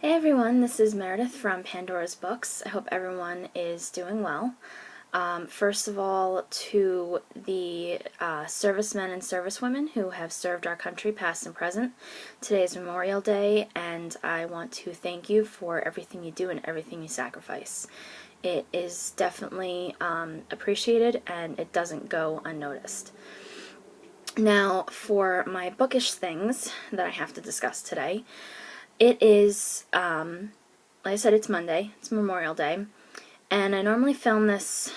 Hey everyone, this is Meredith from Pandora's Books. I hope everyone is doing well. First of all, to the servicemen and servicewomen who have served our country past and present, today is Memorial Day, and I want to thank you for everything you do and everything you sacrifice. It is definitely appreciated, and it doesn't go unnoticed. Now, for my bookish things that I have to discuss today, it is, like I said, it's Monday, it's Memorial Day, and I normally film this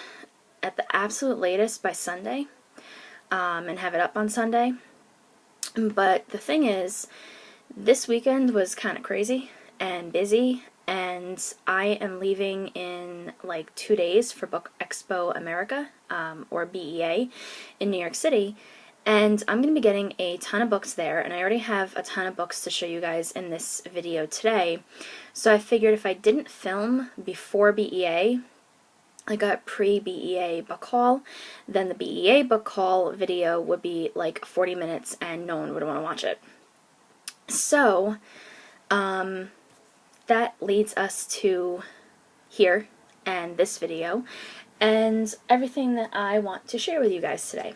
at the absolute latest by Sunday, and have it up on Sunday, but the thing is, this weekend was kind of crazy and busy, and I am leaving in like 2 days for Book Expo America, or BEA, in New York City. And I'm going to be getting a ton of books there, and I already have a ton of books to show you guys in this video today. So I figured if I didn't film before BEA, like a pre-BEA book haul, then the BEA book haul video would be like 40 minutes and no one would want to watch it. So, that leads us to here and this video and everything that I want to share with you guys today.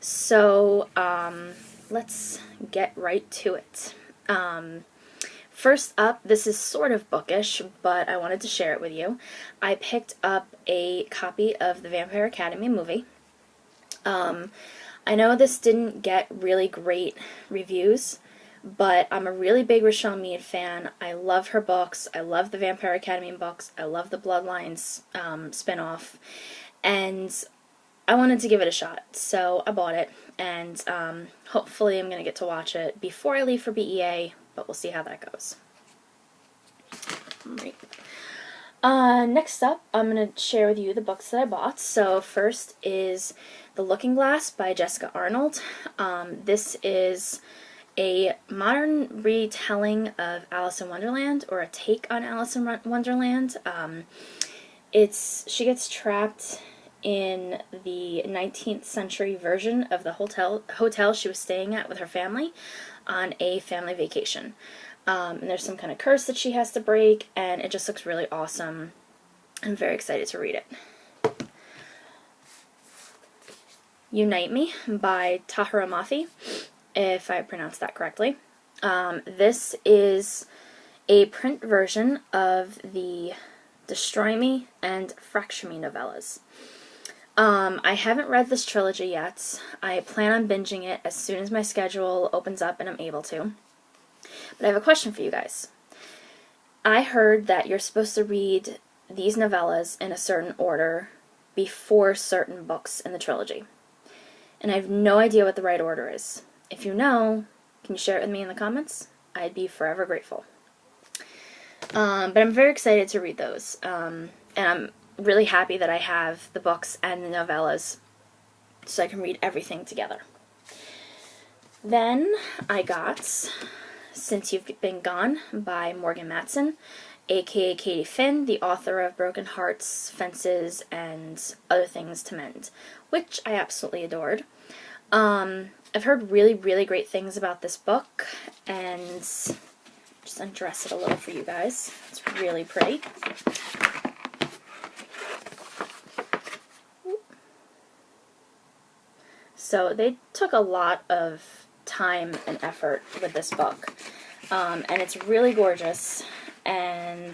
So, let's get right to it. First up, this is sort of bookish, but I wanted to share it with you. I picked up a copy of the Vampire Academy movie. I know this didn't get really great reviews, but I'm a really big Richelle Mead fan. I love her books. I love the Vampire Academy books. I love the Bloodlines spinoff. And I wanted to give it a shot, so I bought it, and hopefully I'm going to get to watch it before I leave for BEA, but we'll see how that goes. Right. Next up, I'm going to share with you the books that I bought. So first is The Looking Glass by Jessica Arnold. This is a modern retelling of Alice in Wonderland, or a take on Alice in Wonderland. She gets trapped in the 19th century version of the hotel she was staying at with her family on a family vacation. And there's some kind of curse that she has to break, and it just looks really awesome. I'm very excited to read it. Unite Me by Tahereh Mafi, if I pronounced that correctly. This is a print version of the Destroy Me and Fracture Me novellas. I haven't read this trilogy yet. I plan on binging it as soon as my schedule opens up and I'm able to. But I have a question for you guys. I heard that you're supposed to read these novellas in a certain order before certain books in the trilogy. And I have no idea what the right order is. If you know, can you share it with me in the comments? I'd be forever grateful. But I'm very excited to read those. And I'm really happy that I have the books and the novellas so I can read everything together. Then I got Since You've Been Gone by Morgan Matson, aka Katie Finn, the author of Broken Hearts, Fences, and Other Things to Mend, which I absolutely adored. I've heard really, really great things about this book, and just undress it a little for you guys. It's really pretty. So they took a lot of time and effort with this book, and it's really gorgeous, and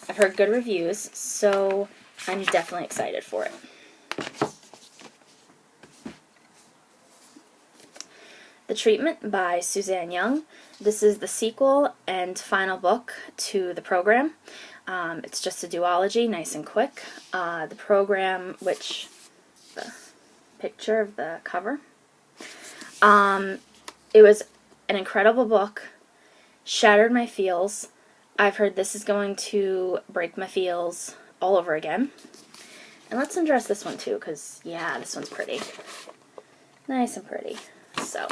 I've heard good reviews, so I'm definitely excited for it. The Treatment by Suzanne Young. This is the sequel and final book to the program. It's just a duology, nice and quick. The program, which the picture of the cover. It was an incredible book, shattered my feels. I've heard this is going to break my feels all over again. And let's undress this one too, because yeah, this one's pretty. Nice and pretty. So,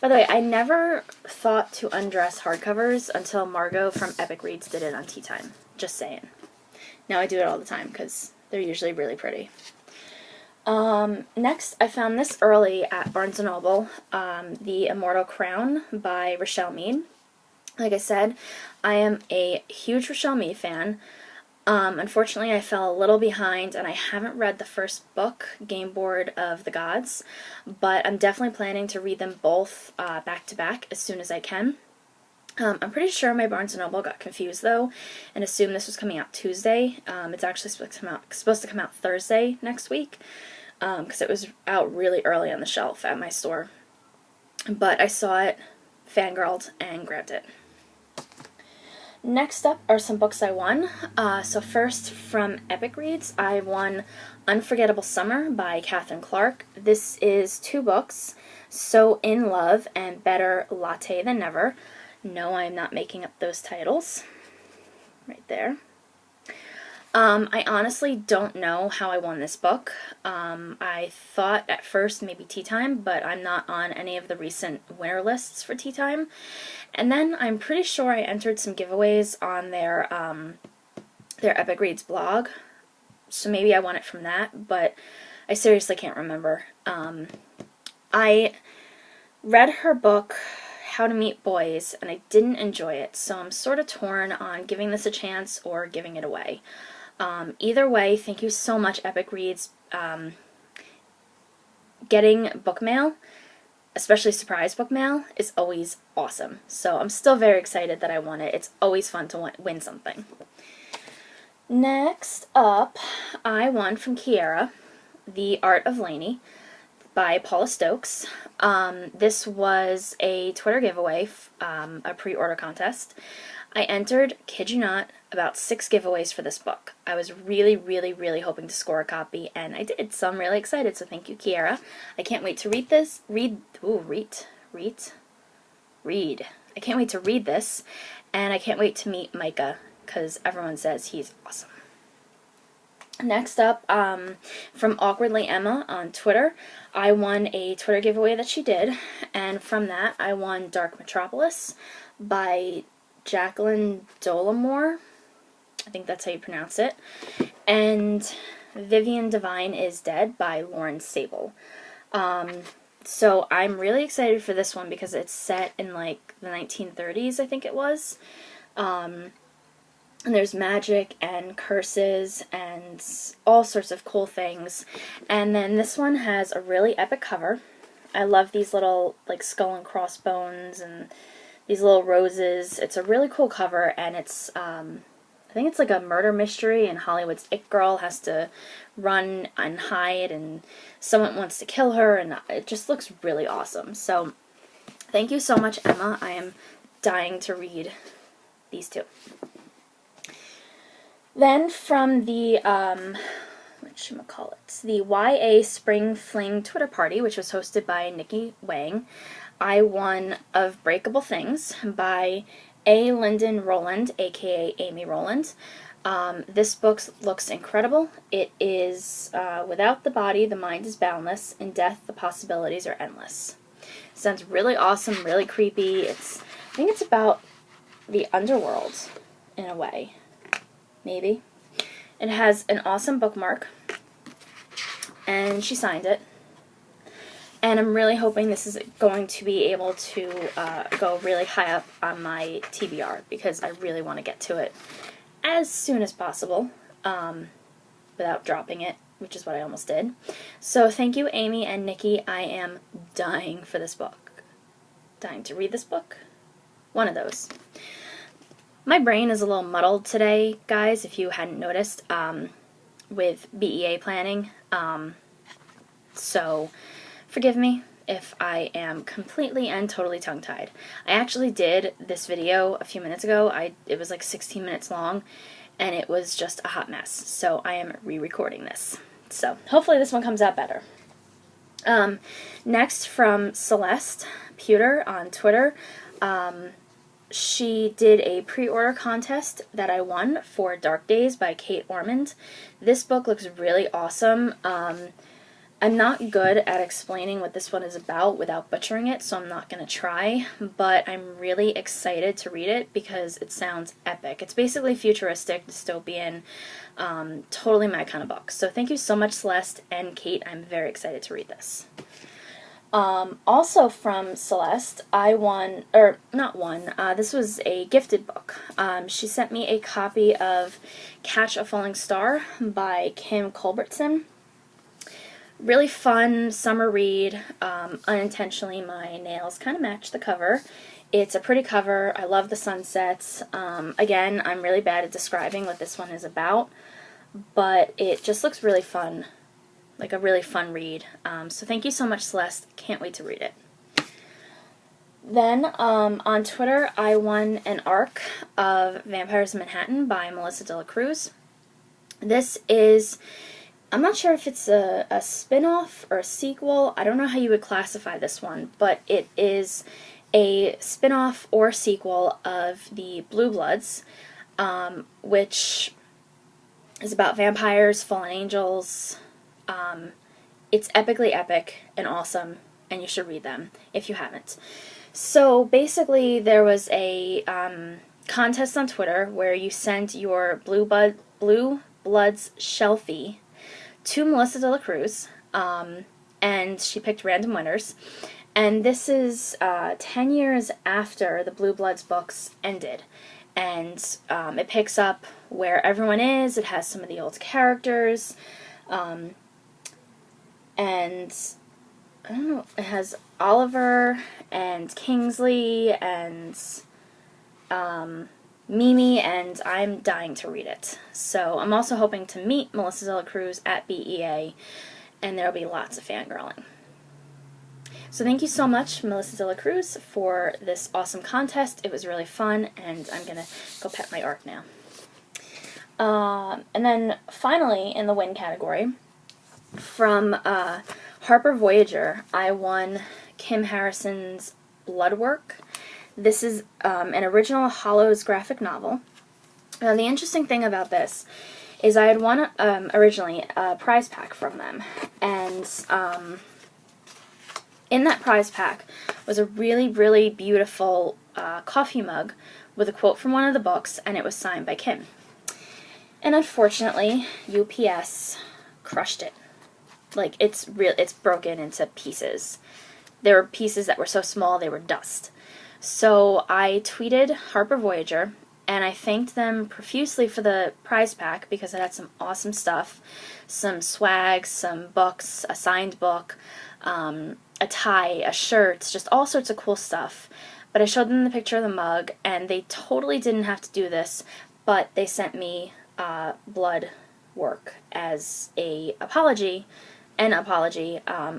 by the way, I never thought to undress hardcovers until Margot from Epic Reads did it on Tea Time. Just saying. Now I do it all the time because they're usually really pretty. Next, I found this early at Barnes & Noble, The Immortal Crown by Richelle Mead. Like I said, I am a huge Rochelle Mead fan. Unfortunately, I fell a little behind and I haven't read the first book, Game Board of the Gods, but I'm definitely planning to read them both back to back as soon as I can. I'm pretty sure my Barnes & Noble got confused though and assumed this was coming out Tuesday. It's actually supposed to come out Thursday next week because it was out really early on the shelf at my store. But I saw it, fangirled, and grabbed it. Next up are some books I won. So first, from Epic Reads, I won Unforgettable Summer by Katherine Clark. This is 2 books, So in Love and Better Latte Than Never. No, I am not making up those titles. Right there. I honestly don't know how I won this book. I thought at first maybe Tea Time, but I'm not on any of the recent winner lists for Tea Time. And then I'm pretty sure I entered some giveaways on their Epic Reads blog, so maybe I won it from that, but I seriously can't remember. I read her book, How to Meet Boys, and I didn't enjoy it, so I'm sort of torn on giving this a chance or giving it away. Either way, thank you so much, Epic Reads. Getting book mail, especially surprise book mail, is always awesome. So I'm still very excited that I won it. It's always fun to win something. Next up, I won from Kiera, The Art of Lainey by Paula Stokes. This was a Twitter giveaway, a pre-order contest. I entered, kid you not, about 6 giveaways for this book. I was really, really, really hoping to score a copy, and I did, so I'm really excited, so thank you, Kiera. I can't wait to read this, I can't wait to read this, and I can't wait to meet Micah, because everyone says he's awesome. Next up, from Awkwardly Emma on Twitter, I won a Twitter giveaway that she did, and from that I won Dark Metropolis by Jacqueline Dollamore, I think that's how you pronounce it, and Vivian Divine is Dead by Lauren Sable. So I'm really excited for this one because it's set in like the 1930s, I think it was. And there's magic and curses and all sorts of cool things. And then this one has a really epic cover. I love these little like skull and crossbones and these little roses. It's a really cool cover, and it's I think it's like a murder mystery, and Hollywood's it girl has to run and hide, and someone wants to kill her, and it just looks really awesome. So thank you so much, Emma. I am dying to read these 2. Then from the the YA Spring Fling Twitter party, which was hosted by Nikki Wang, I won Of Breakable Things by A. Lyndon Roland, aka Amy Rowland. This book looks incredible. It is, without the body, the mind is boundless. In death, the possibilities are endless. Sounds really awesome, really creepy. I think it's about the underworld, in a way. Maybe. It has an awesome bookmark, and she signed it. And I'm really hoping this is going to be able to go really high up on my TBR, because I really want to get to it as soon as possible without dropping it, which is what I almost did. So thank you, Amy and Nikki. I am dying for this book. Dying to read this book. One of those. My brain is a little muddled today, guys, if you hadn't noticed, with BEA planning. So forgive me if I am completely and totally tongue-tied. I actually did this video a few minutes ago. It was like 16 minutes long, and it was just a hot mess. So I am re-recording this. So hopefully this one comes out better. Next, from Celeste Pewter on Twitter. She did a pre-order contest that I won for Dark Days by Kate Ormond. This book looks really awesome. I'm not good at explaining what this one is about without butchering it, so I'm not going to try, but I'm really excited to read it because it sounds epic. It's basically futuristic, dystopian, totally my kind of book. So thank you so much, Celeste and Kate. I'm very excited to read this. Also from Celeste, I won, or not won, this was a gifted book. She sent me a copy of Catch a Falling Star by Kim Culbertson. Really fun summer read. Unintentionally, my nails kind of match the cover. It's a pretty cover. I love the sunsets. Again, I'm really bad at describing what this one is about, but it just looks really fun. Like a really fun read. So thank you so much, Celeste. Can't wait to read it. Then on Twitter, I won an arc of Vampires in Manhattan by Melissa De La Cruz. This is, I'm not sure if it's a spin-off or a sequel. I don't know how you would classify this one, but it is a spin-off or sequel of the Blue Bloods, which is about vampires, fallen angels. It's epically epic and awesome, and you should read them if you haven't. So basically, there was a contest on Twitter where you sent your Blue Bloods shelfie to Melissa De La Cruz, and she picked random winners. And this is 10 years after the Blue Bloods books ended. And it picks up where everyone is. It has some of the old characters. And I don't know, it has Oliver and Kingsley and Mimi, and I'm dying to read it. So I'm also hoping to meet Melissa De La Cruz at BEA, and there'll be lots of fangirling. So thank you so much, Melissa De La Cruz, for this awesome contest. It was really fun, and I'm going to go pet my arc now. And then finally, in the win category, from Harper Voyager, I won Kim Harrison's Bloodwork. This is an original Hollows graphic novel. Now, the interesting thing about this is I had won originally a prize pack from them, and in that prize pack was a really, really beautiful coffee mug with a quote from one of the books, and it was signed by Kim. And unfortunately, UPS crushed it. Like, it's broken into pieces. There were pieces that were so small they were dust. So I tweeted Harper Voyager, and I thanked them profusely for the prize pack because it had some awesome stuff. Some swag, some books, a signed book, a tie, a shirt, just all sorts of cool stuff. But I showed them the picture of the mug, and they totally didn't have to do this, but they sent me blood work as an apology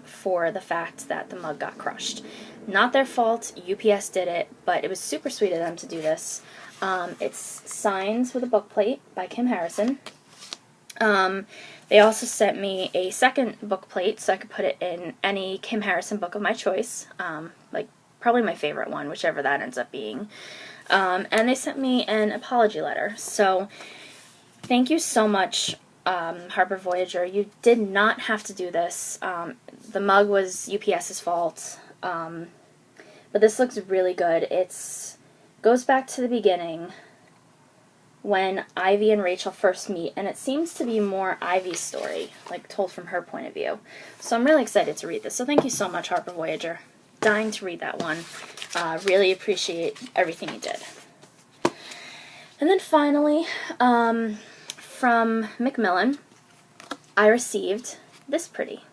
for the fact that the mug got crushed. Not their fault, UPS did it, but it was super sweet of them to do this. It's signed with a book plate by Kim Harrison. They also sent me a second book plate so I could put it in any Kim Harrison book of my choice, like probably my favorite one, whichever that ends up being. And they sent me an apology letter. So thank you so much, Harper Voyager. You did not have to do this. The mug was UPS's fault, but this looks really good. It goes back to the beginning when Ivy and Rachel first meet, and it seems to be more Ivy's story, like told from her point of view. So I'm really excited to read this. So thank you so much, Harper Voyager. Dying to read that one. Really appreciate everything you did. And then finally, from Macmillan, I received this pretty.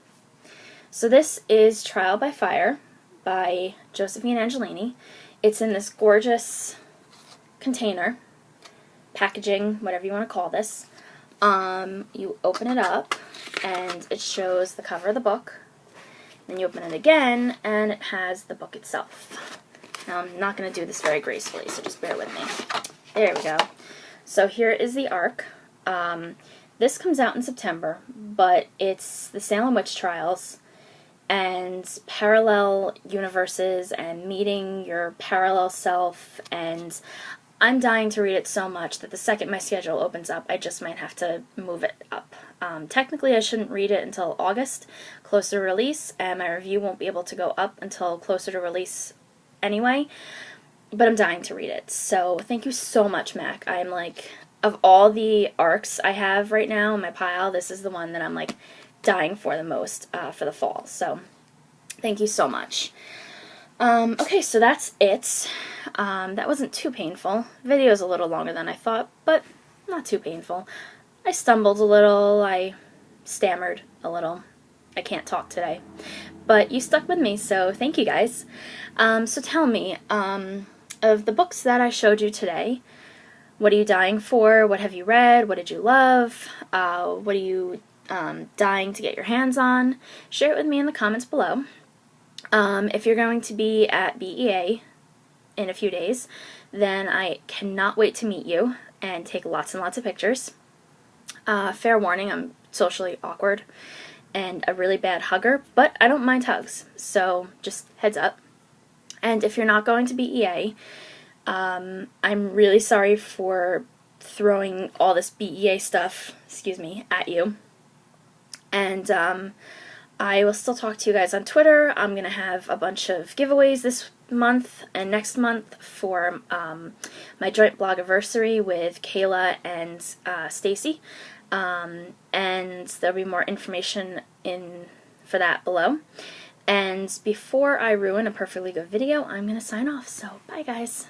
So this is Trial by Fire by Josephine Angelini. It's in this gorgeous container, packaging, whatever you want to call this. You open it up, and it shows the cover of the book. Then you open it again, and it has the book itself. Now, I'm not going to do this very gracefully, so just bear with me. There we go. So here is the arc. This comes out in September, but it's the Salem Witch Trials and parallel universes and meeting your parallel self, and I'm dying to read it so much that the second my schedule opens up, I just might have to move it up. Technically, I shouldn't read it until August, closer to release, and my review won't be able to go up until closer to release anyway, but I'm dying to read it. So thank you so much, Mac. I'm like, of all the arcs I have right now in my pile, this is the one that I'm like dying for the most for the fall. So Thank you so much. Okay, so that's it. That wasn't too painful. The video's a little longer than I thought, but not too painful. I stumbled a little, I stammered a little. I can't talk today. But you stuck with me, so thank you guys. So tell me, of the books that I showed you today, what are you dying for? What have you read? What did you love? What are you dying to get your hands on? Share it with me in the comments below. If you're going to be at BEA in a few days, then I cannot wait to meet you and take lots and lots of pictures. Fair warning, I'm socially awkward and a really bad hugger, but I don't mind hugs, so just heads up. And if you're not going to BEA, I'm really sorry for throwing all this BEA stuff, at you. And I will still talk to you guys on Twitter. I'm going to have a bunch of giveaways this month and next month for my joint blogiversary with Kayla and Stacy. And there'll be more information for that below. And before I ruin a perfectly good video, I'm going to sign off. So, bye guys.